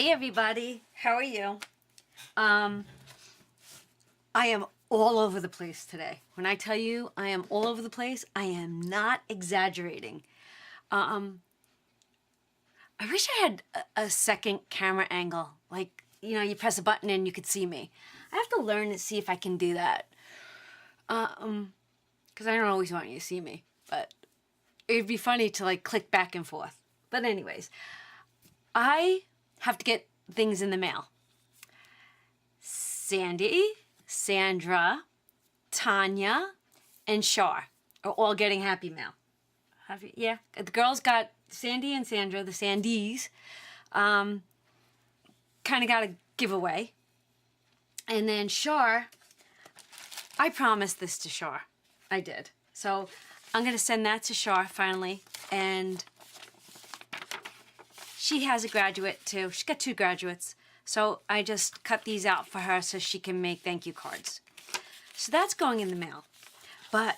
Hey everybody, how are you? I am all over the place today. When I tell you I am all over the place, I am not exaggerating. I wish I had a second camera angle. Like, you press a button and you could see me. I have to learn to see if I can do that. Because I don't always want you to see me, but it'd be funny to like click back and forth. But anyways, I have to get things in the mail. Sandy, Sandra, Tanya, and Shar are all getting happy mail. Yeah, the girls got Sandy and Sandra, the Sandies, kind of got a giveaway. And then Shar, I promised this to Shar. I did. So I'm going to send that to Shar finally. And she has a graduate too. She's got 2 graduates. So I just cut these out for her so she can make thank you cards. So that's going in the mail. But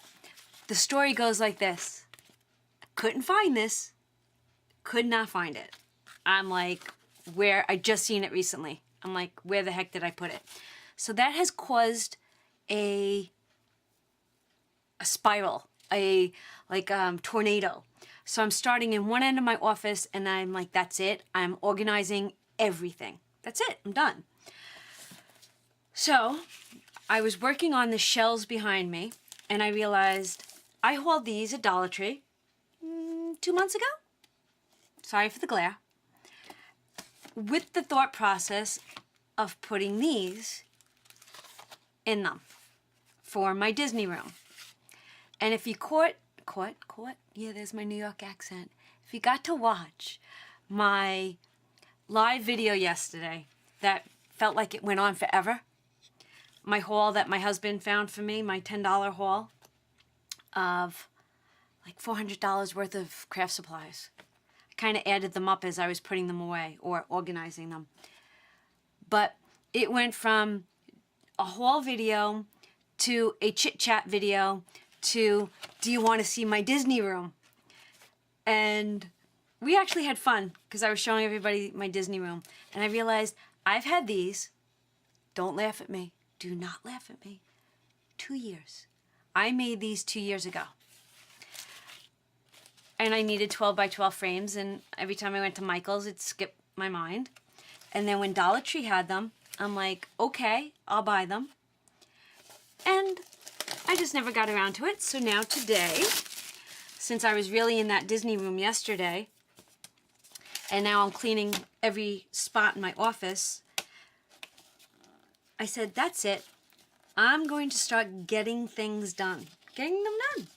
the story goes like this. Couldn't find this. Could not find it. I'm like, I just seen it recently. I'm like, where the heck did I put it? So that has caused a spiral, a tornado. So I'm starting in one end of my office and I'm like, that's it. I'm organizing everything. That's it. I'm done. So I was working on the shelves behind me and I realized I hauled these at Dollar Tree 2 months ago. Sorry for the glare. With the thought process of putting these in them for my Disney room. And if you caught, yeah, there's my New York accent. If you got to watch my live video yesterday that felt like it went on forever, my haul that my husband found for me, my $10 haul of like $400 worth of craft supplies. I kind of added them up as I was putting them away or organizing them. But it went from a haul video to a chit-chat video to, do you want to see my Disney room? And we actually had fun because I was showing everybody my Disney room. And I realized I've had these, don't laugh at me, do not laugh at me, 2 years. I made these 2 years ago. And I needed 12 by 12 frames, and every time I went to Michael's, it skipped my mind. And then when Dollar Tree had them, I'm like, okay, I'll buy them. And I just never got around to it. So now today, since I was really in that Disney room yesterday, and now I'm cleaning every spot in my office, I said, that's it. I'm going to start getting things done. Getting them done.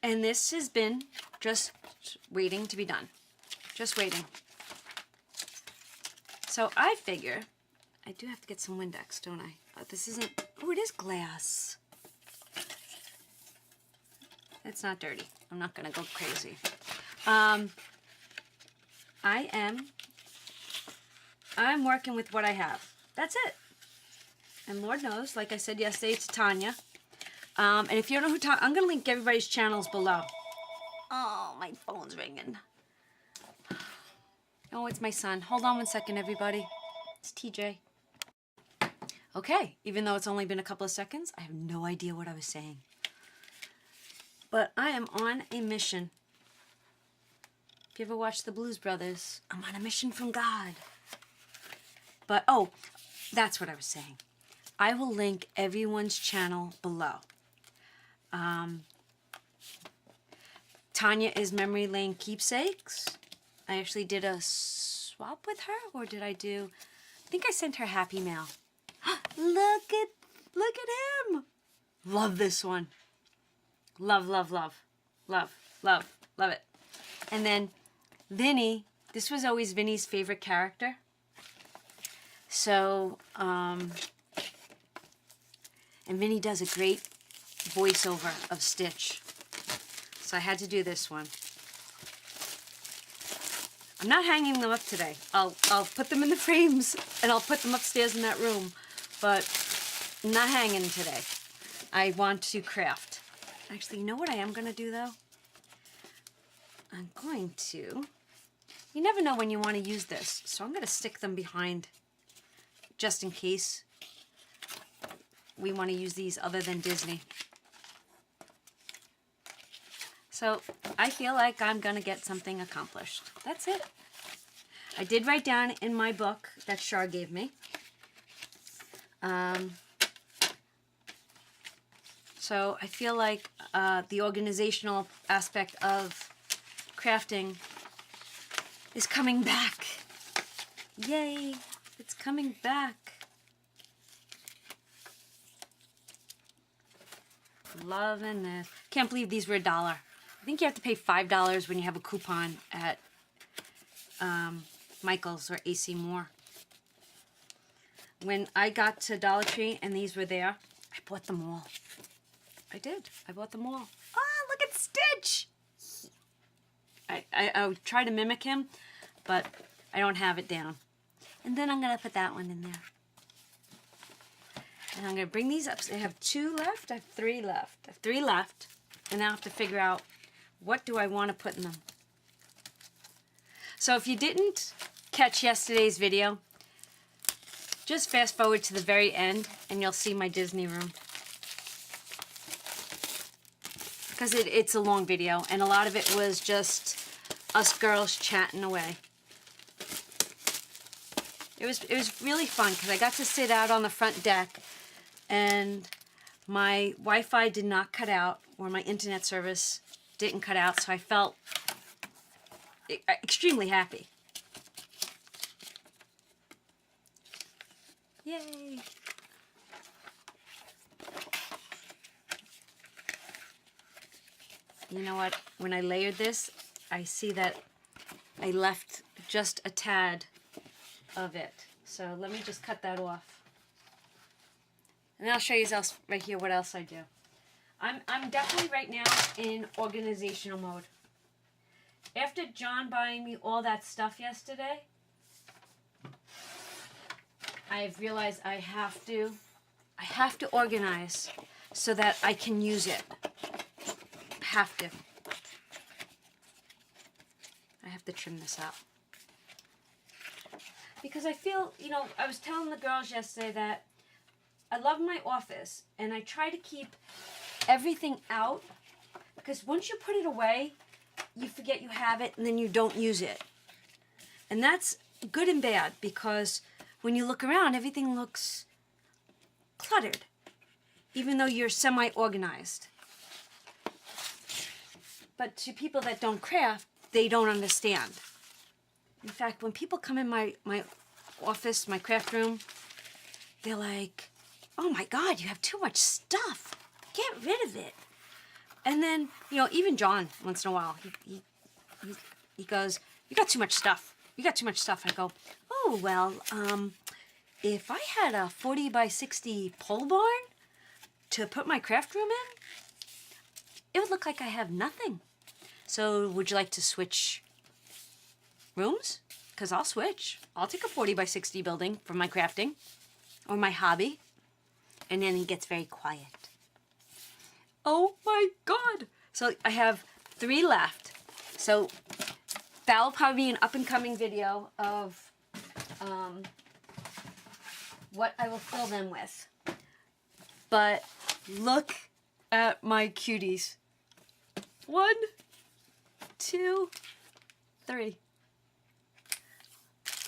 And this has been just waiting to be done. Just waiting. So I figure, I do have to get some Windex, don't I? This isn't, oh, it is glass. It's not dirty. I'm not gonna go crazy. I'm working with what I have. That's it. And Lord knows, like I said yesterday to Tanya, and if you don't know who Tanya, I'm gonna link everybody's channels below. Oh, my phone's ringing. Oh, it's my son. Hold on 1 second, everybody. It's TJ. Okay, even though it's only been a couple of seconds, I have no idea what I was saying. But I am on a mission. If you ever watched the Blues Brothers, I'm on a mission from God. But, oh, that's what I was saying. I will link everyone's channel below. Tanya is Memory Lane Keepsakes. I actually did a swap with her, or did I think I sent her Happy Mail. Look at him. Love this one. Love, love, love. Love, love, love it. And then Vinny, this was always Vinny's favorite character. So, and Vinny does a great voiceover of Stitch. So I had to do this one. I'm not hanging them up today. I'll put them in the frames and I'll put them upstairs in that room. But I'm not hanging today. I want to craft. Actually, you know what I am going to do though? I'm going to you never know when you want to use this. So I'm going to stick them behind just in case we want to use these other than Disney. So I feel like I'm going to get something accomplished. That's it. I did write down in my book that Char gave me. So I feel like the organizational aspect of crafting is coming back. Yay, it's coming back. Loving this. Can't believe these were $1. I think you have to pay $5 when you have a coupon at Michael's or AC Moore. When I got to Dollar Tree and these were there, I bought them all. I did. I bought them all. Oh, look at Stitch! I would try to mimic him, but I don't have it down. And then I'm going to put that one in there. And I'm going to bring these up. So I have 2 left. I have 3 left. I have 3 left. And now I have to figure out what do I want to put in them. So if you didn't catch yesterday's video, just fast forward to the very end and you'll see my Disney room. Because it's a long video and a lot of it was just us girls chatting away. It was really fun because I got to sit out on the front deck and my Wi-Fi did not cut out, or my internet service didn't cut out, so I felt extremely happy. Yay! You know what? When I layered this, I see that I left just a tad of it. So let me just cut that off. And I'll show you else right here what else I do. I'm definitely right now in organizational mode. After John buying me all that stuff yesterday, I've realized I have to organize so that I can use it. I have to trim this out. Because I feel, you know, I was telling the girls yesterday that I love my office and I try to keep everything out because once you put it away, you forget you have it and then you don't use it. And that's good and bad because when you look around, everything looks cluttered, even though you're semi-organized. But to people that don't craft, they don't understand. In fact, when people come in my office, my craft room, they're like, oh my God, you have too much stuff. Get rid of it. And then, you know, even John, once in a while, he goes, you got too much stuff. You got too much stuff. I go, oh, well, if I had a 40 by 60 pole barn to put my craft room in, it would look like I have nothing. So would you like to switch rooms? Because I'll switch. I'll take a 40 by 60 building for my crafting or my hobby. And then he gets very quiet. Oh my God. So I have 3 left. So that'll probably be an up and coming video of what I will fill them with. But look at my cuties. 1, 2, 3.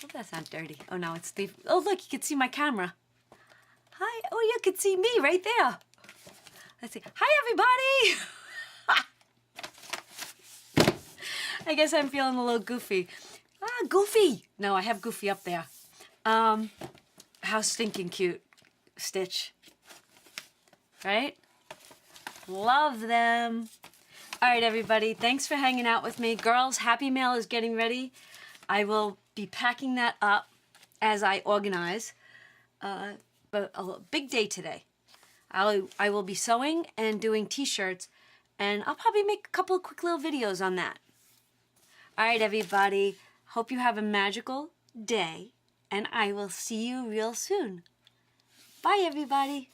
Hope that's not dirty. Oh no, it's the. Oh look, you can see my camera. Hi. Oh, you can see me right there. Let's see. Hi, everybody. I guess I'm feeling a little goofy. Ah, Goofy. No, I have Goofy up there. How stinking cute, Stitch. Right? Love them. All right, everybody. Thanks for hanging out with me. Girls, Happy Mail is getting ready. I will be packing that up as I organize. But a big day today. I will be sewing and doing t-shirts, and I'll probably make a couple of quick little videos on that. All right, everybody. Hope you have a magical day, and I will see you real soon. Bye, everybody.